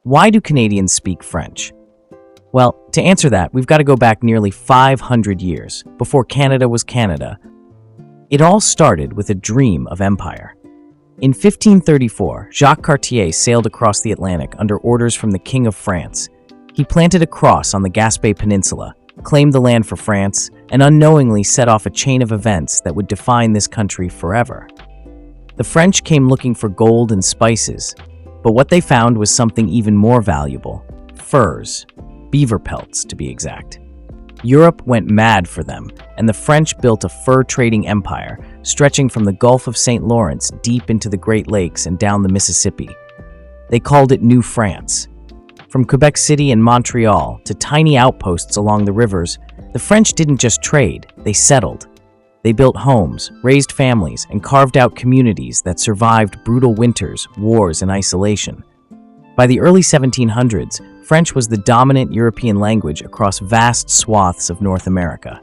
Why do Canadians speak French? Well, to answer that, we've got to go back nearly 500 years, before Canada was Canada. It all started with a dream of empire. In 1534, Jacques Cartier sailed across the Atlantic under orders from the King of France. He planted a cross on the Gaspé Peninsula, claimed the land for France, and unknowingly set off a chain of events that would define this country forever. The French came looking for gold and spices, but what they found was something even more valuable: furs. Beaver pelts, to be exact. Europe went mad for them, and the French built a fur-trading empire, stretching from the Gulf of St. Lawrence deep into the Great Lakes and down the Mississippi. They called it New France. From Quebec City and Montreal to tiny outposts along the rivers, the French didn't just trade, they settled. They built homes, raised families, and carved out communities that survived brutal winters, wars, and isolation. By the early 1700s, French was the dominant European language across vast swaths of North America.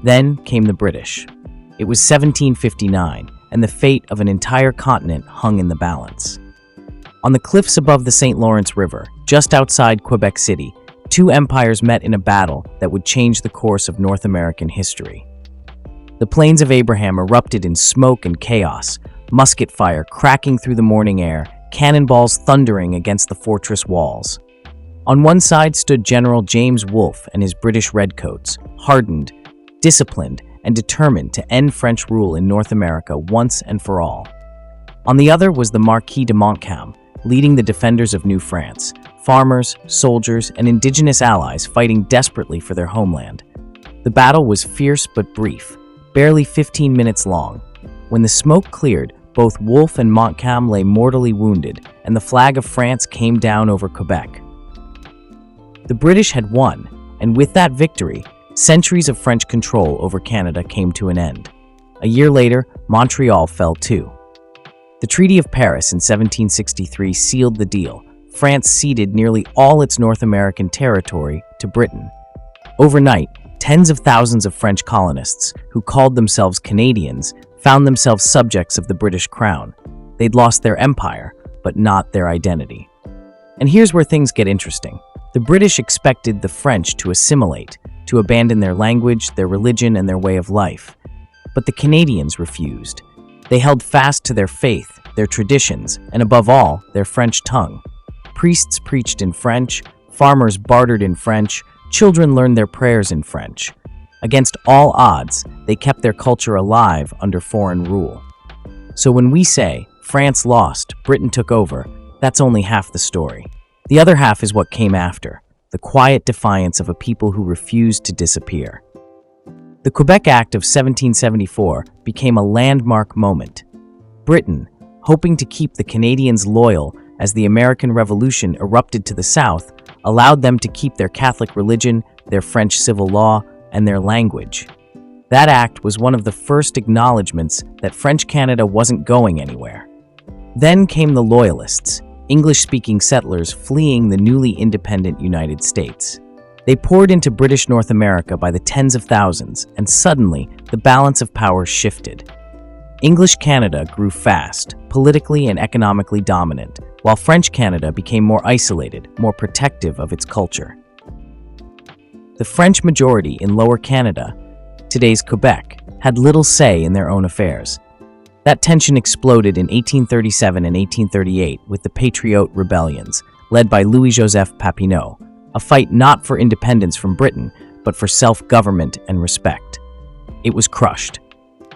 Then came the British. It was 1759, and the fate of an entire continent hung in the balance. On the cliffs above the St. Lawrence River, just outside Quebec City, two empires met in a battle that would change the course of North American history. The Plains of Abraham erupted in smoke and chaos, musket fire cracking through the morning air, cannonballs thundering against the fortress walls. On one side stood General James Wolfe and his British redcoats, hardened, disciplined, and determined to end French rule in North America once and for all. On the other was the Marquis de Montcalm, leading the defenders of New France, farmers, soldiers, and indigenous allies fighting desperately for their homeland. The battle was fierce but brief, barely 15 minutes long. When the smoke cleared, both Wolfe and Montcalm lay mortally wounded, and the flag of France came down over Quebec. The British had won, and with that victory, centuries of French control over Canada came to an end. A year later, Montreal fell too. The Treaty of Paris in 1763 sealed the deal. France ceded nearly all its North American territory to Britain. Overnight, tens of thousands of French colonists, who called themselves Canadians, found themselves subjects of the British crown. They'd lost their empire, but not their identity. And here's where things get interesting. The British expected the French to assimilate, to abandon their language, their religion, and their way of life. But the Canadians refused. They held fast to their faith, their traditions, and above all, their French tongue. Priests preached in French, farmers bartered in French, children learned their prayers in French. Against all odds, they kept their culture alive under foreign rule. So when we say, France lost, Britain took over, that's only half the story. The other half is what came after, the quiet defiance of a people who refused to disappear. The Quebec Act of 1774 became a landmark moment. Britain, hoping to keep the Canadians loyal as the American Revolution erupted to the south, allowed them to keep their Catholic religion, their French civil law, and their language. That act was one of the first acknowledgments that French Canada wasn't going anywhere. Then came the Loyalists, English-speaking settlers fleeing the newly independent United States. They poured into British North America by the tens of thousands, and suddenly, the balance of power shifted. English Canada grew fast, politically and economically dominant, while French Canada became more isolated, more protective of its culture. The French majority in Lower Canada, today's Quebec, had little say in their own affairs. That tension exploded in 1837 and 1838 with the Patriot rebellions, led by Louis-Joseph Papineau, a fight not for independence from Britain, but for self-government and respect. It was crushed.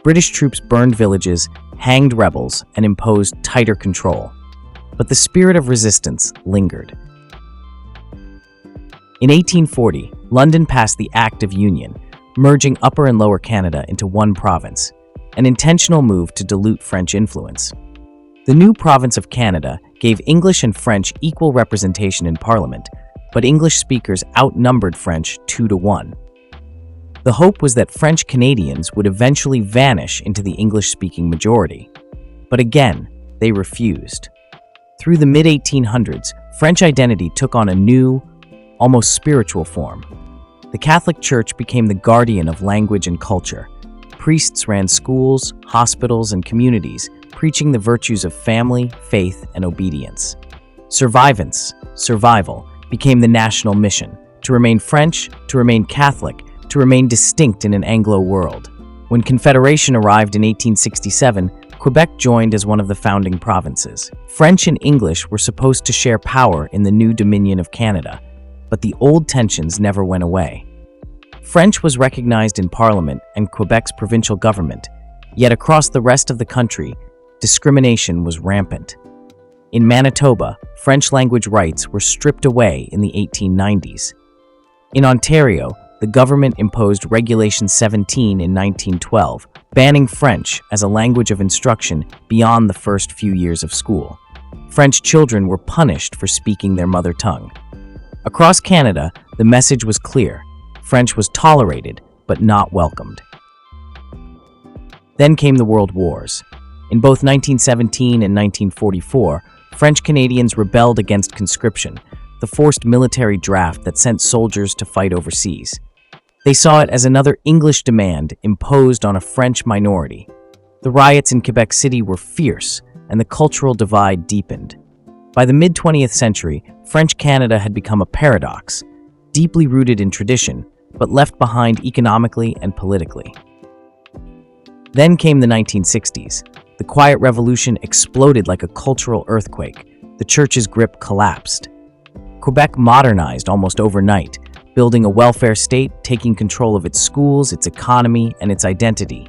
British troops burned villages, hanged rebels, and imposed tighter control. But the spirit of resistance lingered. In 1840, London passed the Act of Union, merging Upper and Lower Canada into one province, an intentional move to dilute French influence. The new province of Canada gave English and French equal representation in Parliament, but English speakers outnumbered French 2-1. The hope was that French Canadians would eventually vanish into the English-speaking majority. But again, they refused. Through the mid-1800s, French identity took on a new, almost spiritual form. The Catholic Church became the guardian of language and culture. Priests ran schools, hospitals, and communities, preaching the virtues of family, faith, and obedience. Survival, became the national mission: to remain French, to remain Catholic, to remain distinct in an Anglo world. When Confederation arrived in 1867, Quebec joined as one of the founding provinces. French and English were supposed to share power in the new Dominion of Canada, but the old tensions never went away. French was recognized in Parliament and Quebec's provincial government, yet across the rest of the country, discrimination was rampant. In Manitoba, French language rights were stripped away in the 1890s. In Ontario, the government imposed Regulation 17 in 1912, banning French as a language of instruction beyond the first few years of school. French children were punished for speaking their mother tongue. Across Canada, the message was clear: French was tolerated, but not welcomed. Then came the World Wars. In both 1917 and 1944, French Canadians rebelled against conscription, the forced military draft that sent soldiers to fight overseas. They saw it as another English demand imposed on a French minority. The riots in Quebec City were fierce, and the cultural divide deepened. By the mid-20th century, French Canada had become a paradox, deeply rooted in tradition, but left behind economically and politically. Then came the 1960s. The Quiet Revolution exploded like a cultural earthquake. The church's grip collapsed. Quebec modernized almost overnight, building a welfare state, taking control of its schools, its economy, and its identity.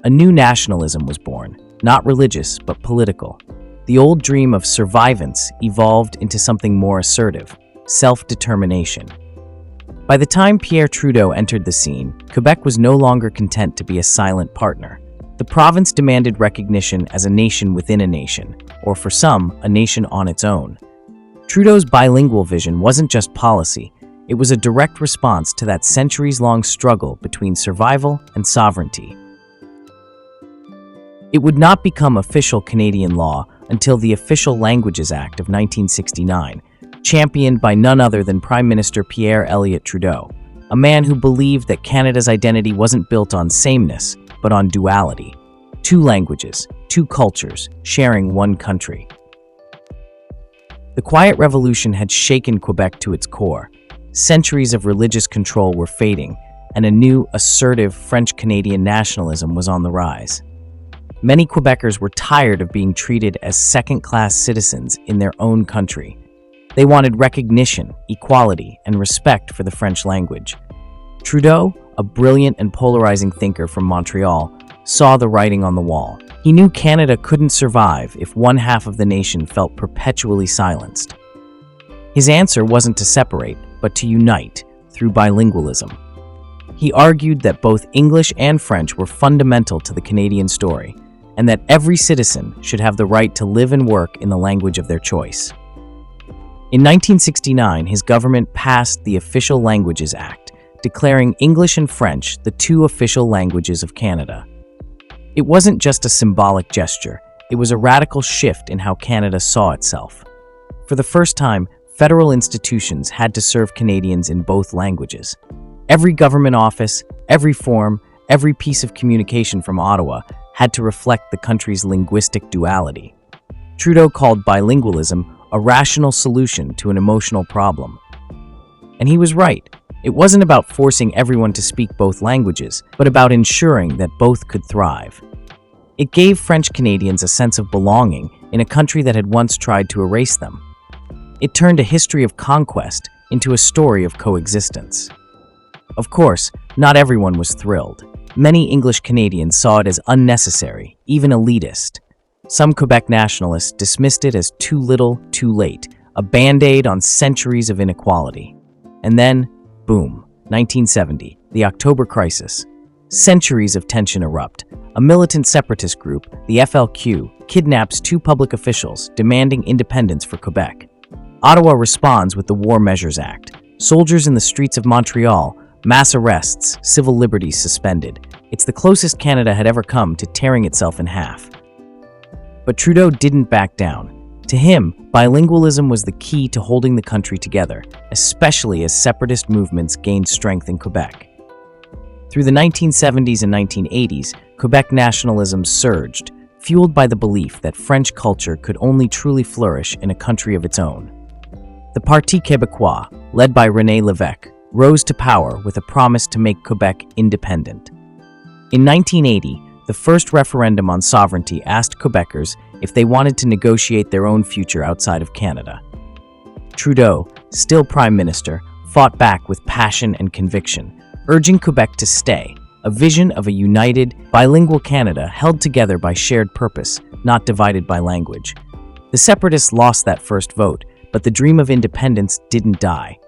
A new nationalism was born, not religious, but political. The old dream of survivance evolved into something more assertive: self-determination. By the time Pierre Trudeau entered the scene, Quebec was no longer content to be a silent partner. The province demanded recognition as a nation within a nation, or for some, a nation on its own. Trudeau's bilingual vision wasn't just policy, it was a direct response to that centuries-long struggle between survival and sovereignty. It would not become official Canadian law until the Official Languages Act of 1969, championed by none other than Prime Minister Pierre Elliott Trudeau, a man who believed that Canada's identity wasn't built on sameness, but on duality. Two languages, two cultures, sharing one country. The Quiet Revolution had shaken Quebec to its core. Centuries of religious control were fading, and a new, assertive French-Canadian nationalism was on the rise. Many Quebecers were tired of being treated as second-class citizens in their own country. They wanted recognition, equality, and respect for the French language. Trudeau, a brilliant and polarizing thinker from Montreal, saw the writing on the wall. He knew Canada couldn't survive if one half of the nation felt perpetually silenced. His answer wasn't to separate, but to unite through bilingualism. He argued that both English and French were fundamental to the Canadian story, and that every citizen should have the right to live and work in the language of their choice. In 1969, his government passed the Official Languages Act, declaring English and French the two official languages of Canada. It wasn't just a symbolic gesture, it was a radical shift in how Canada saw itself. For the first time, federal institutions had to serve Canadians in both languages. Every government office, every form, every piece of communication from Ottawa had to reflect the country's linguistic duality. Trudeau called bilingualism a rational solution to an emotional problem. And he was right. It wasn't about forcing everyone to speak both languages, but about ensuring that both could thrive. It gave French Canadians a sense of belonging in a country that had once tried to erase them. It turned a history of conquest into a story of coexistence. Of course, not everyone was thrilled. Many English Canadians saw it as unnecessary, even elitist. Some Quebec nationalists dismissed it as too little, too late, a band-aid on centuries of inequality. And then, boom, 1970, the October Crisis. Centuries of tension erupt. A militant separatist group, the FLQ, kidnaps two public officials, demanding independence for Quebec. Ottawa responds with the War Measures Act. Soldiers in the streets of Montreal, mass arrests, civil liberties suspended. It's the closest Canada had ever come to tearing itself in half. But Trudeau didn't back down. To him, bilingualism was the key to holding the country together, especially as separatist movements gained strength in Quebec. Through the 1970s and 1980s, Quebec nationalism surged, fueled by the belief that French culture could only truly flourish in a country of its own. The Parti Québécois, led by René Lévesque, rose to power with a promise to make Quebec independent. In 1980, the first referendum on sovereignty asked Quebecers if they wanted to negotiate their own future outside of Canada. Trudeau, still Prime Minister, fought back with passion and conviction, urging Quebec to stay, a vision of a united, bilingual Canada held together by shared purpose, not divided by language. The separatists lost that first vote, but the dream of independence didn't die.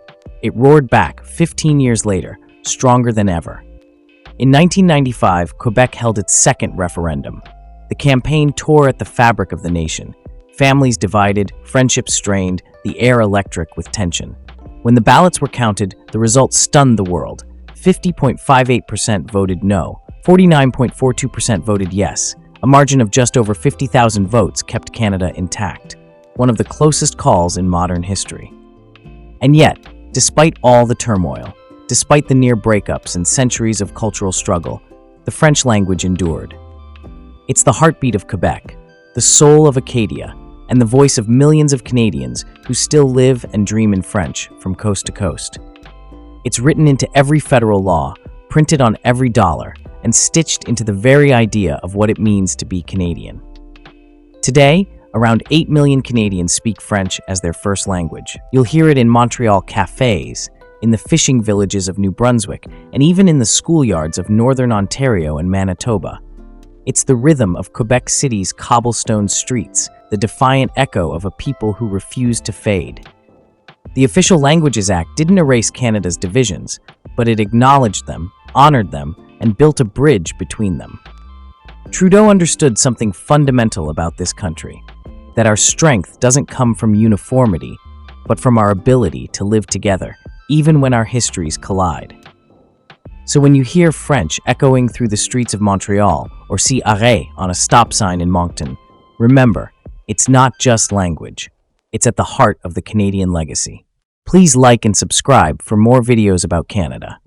It roared back 15 years later, stronger than ever. In 1995, Quebec held its second referendum. The campaign tore at the fabric of the nation. Families divided, friendships strained, the air electric with tension. When the ballots were counted, the results stunned the world. 50.58% voted no, 49.42% voted yes. A margin of just over 50,000 votes kept Canada intact, one of the closest calls in modern history. And yet, despite all the turmoil, despite the near breakups and centuries of cultural struggle, the French language endured. It's the heartbeat of Quebec, the soul of Acadia, and the voice of millions of Canadians who still live and dream in French from coast to coast. It's written into every federal law, printed on every dollar, and stitched into the very idea of what it means to be Canadian. Today, around 8 million Canadians speak French as their first language. You'll hear it in Montreal cafes, in the fishing villages of New Brunswick, and even in the schoolyards of Northern Ontario and Manitoba. It's the rhythm of Quebec City's cobblestone streets, the defiant echo of a people who refuse to fade. The Official Languages Act didn't erase Canada's divisions, but it acknowledged them, honored them, and built a bridge between them. Trudeau understood something fundamental about this country, that our strength doesn't come from uniformity, but from our ability to live together, even when our histories collide. So when you hear French echoing through the streets of Montreal or see arrêt on a stop sign in Moncton, remember, it's not just language. It's at the heart of the Canadian legacy. Please like and subscribe for more videos about Canada.